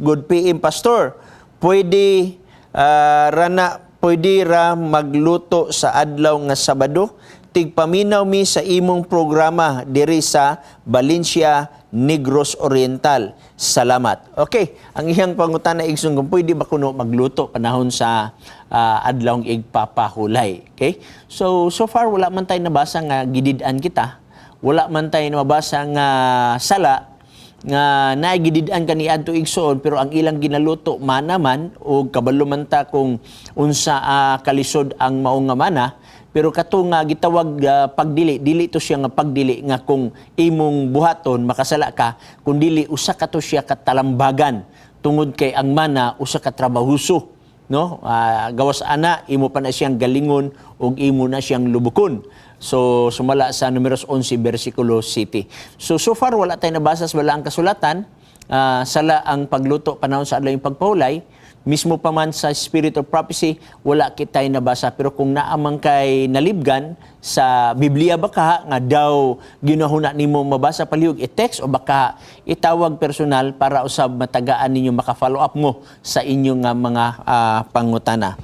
good PM pastor. Pwede ra magluto sa adlaw nga Sabado. Tigpaminaw mi sa imong programa diri sa Valencia, Negros Oriental. Salamat. Okay, ang iyang pangutana igsoon kung pwede ba kuno magluto panahon sa adlaw igpapahulay. Okay? So far wala man tayo nabasa nga gidid-an kita. Wala man tayo nabasa nga sala nga naigidid-an kaniadto igsoon, pero ang ilang ginaluto manaman o kabalo man ta kung unsa kalisod ang mao nga mana. Pero kato nga gitawag pagdili, dili to siya nga pagdili nga kung imong buhaton makasala ka, kun dili usa ka to siya katalambagan tungod kay ang mana usa ka trabahuso, no? Gawas ana imo pa na siyang galingon ug imo na siyang lubukon. So sumala sa Números 11 bersikulo 7. So far wala tay nabasa sa wala ang kasulatan, sala ang pagluto panahon sa adlaw pagpahulay. Mismo pa man sa Spirit of Prophecy, wala kitay nabasa. Pero kung naamang kay nalibgan sa Biblia baka nga daw ginahuna nimo mabasa palihog i-text o baka itawag personal para usab matagaan ninyo maka-follow up mo sa inyong mga pangutana.